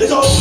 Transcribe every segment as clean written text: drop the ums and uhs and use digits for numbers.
जाओ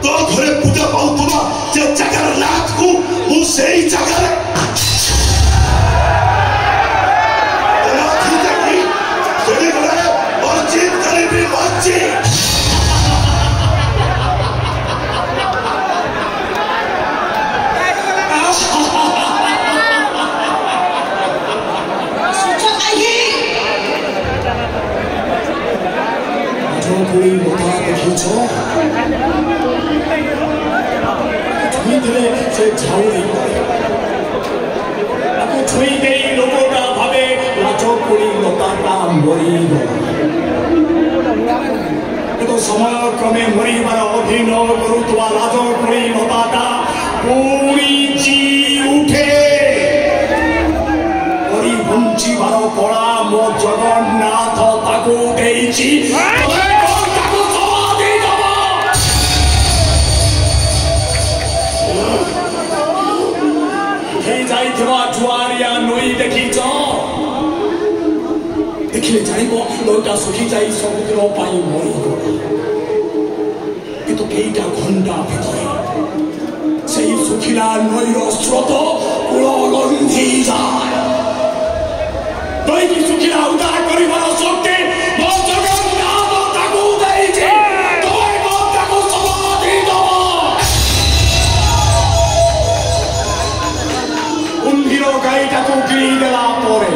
तो घरे पूजा पाऊँ तुम जगन्नाथ को मुझसे ही जगह देखीछो छुईदेले से झाउरी ताको छुई देई लोकटा भावे लाजकुड़ी लताटा मरिगला किंतु समय क्रमे मरिबार अभिनय करुवा लाजकुड़ी लताटा पुणी जी उठे बंचिबार कला मो जगन्नाथ ताको देइछि जुआरिया नई देखीच देखिले जान नईटा सुखी जा समुद्र मरीगला किंतु कईटा घंटा भितर से सुखिला नईर स्रोत कूलगंधी जाए नई की सुखिला उद्धार करिबार शक्ति मो जगन्नाथ ताकू देइछि तोय को ताकू समाधि दब कुंभीर गाईटा को गिरी देला परे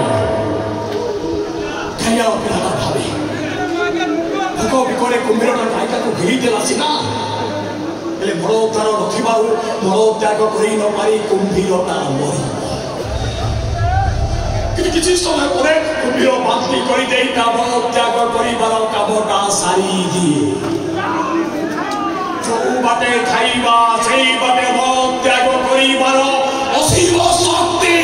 खाया पिलाटा भावे भोक बिकले कुंभीर गाईटा को गिरी देला सिना हेले मरोद्धार रखिबारु मरोत्याग करि न पारि कुंभीरटा मरी किसी समय पर कुंभीर बांती कर दे त्याग कर कामटा सारी दिए जो बाटे खाइबा से बाटे त्याग कर असीम शक्ति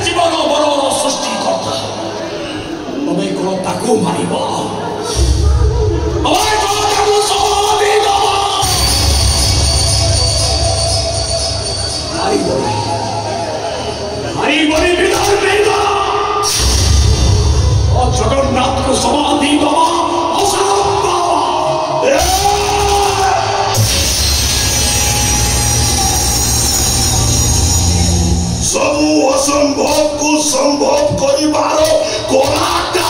जीवन मरण सृष्टि करता तबे को ताकू मारिब जगन्नाथ को समाधि दवा सबू असंभव को संभव करिबार कोलाटा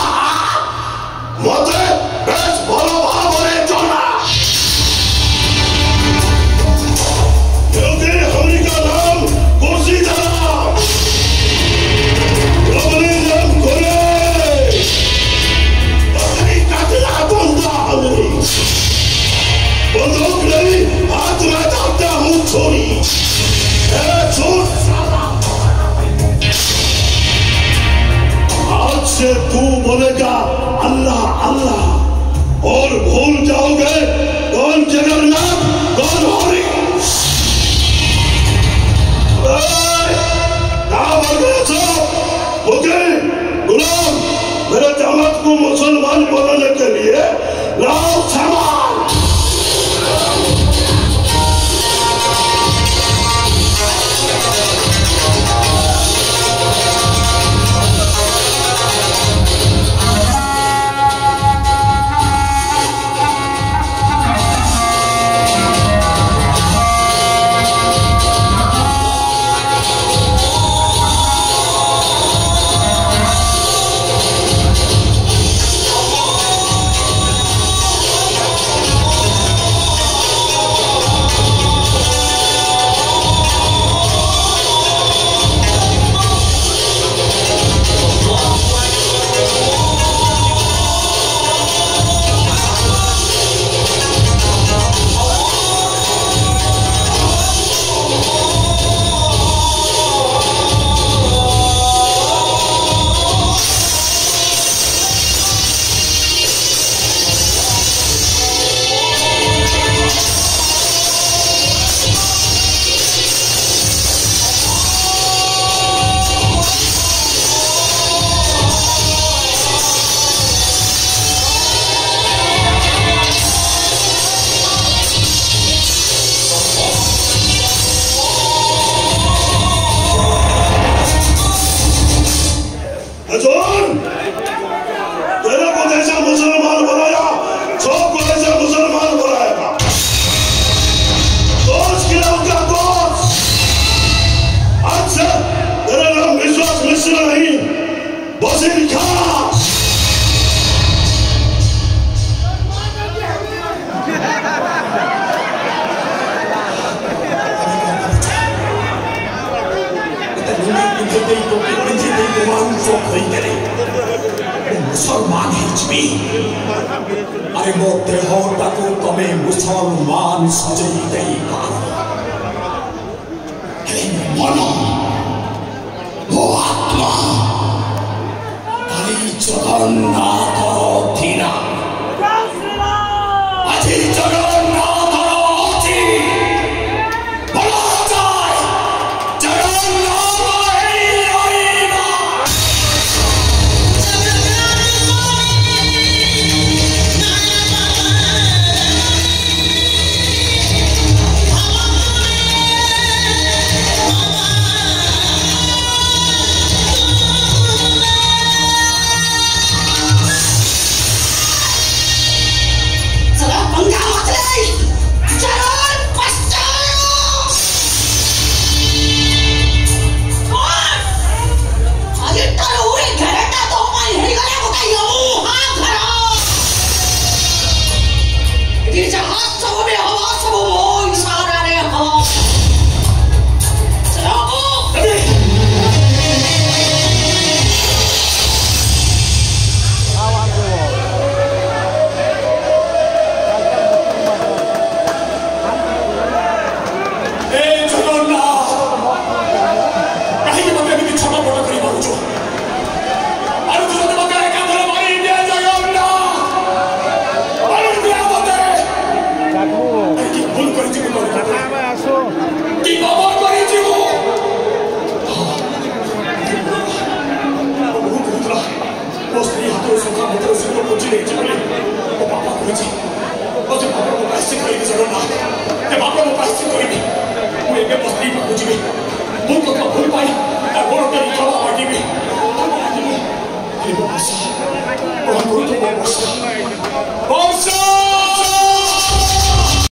मते बेस भलो भावरे जना योगी हरि का नाम कोसी धरा रबनी नाम करे अरे काटला बंदा हमें बंदूक नहीं हाथ में डालता हूँ छोरी छोड़ आज से तू बोलेगा अल्लाह अल्लाह और भूल जाओगे कौन जगन्नाथ कौन हरि मुझे गुलाम मेरे जमात को मुसलमान बनाने के लिए लाओ सामान नहीं Basilica! मुसलमान हिजबी अरे मो देहटाको तमे मुसलमान सजैदै मन मो आत्मा अरे जगन्नाथ थिन अझै जगन्नाथ अझै बला जाय Jagannath Te va a provocar 5 y me voy a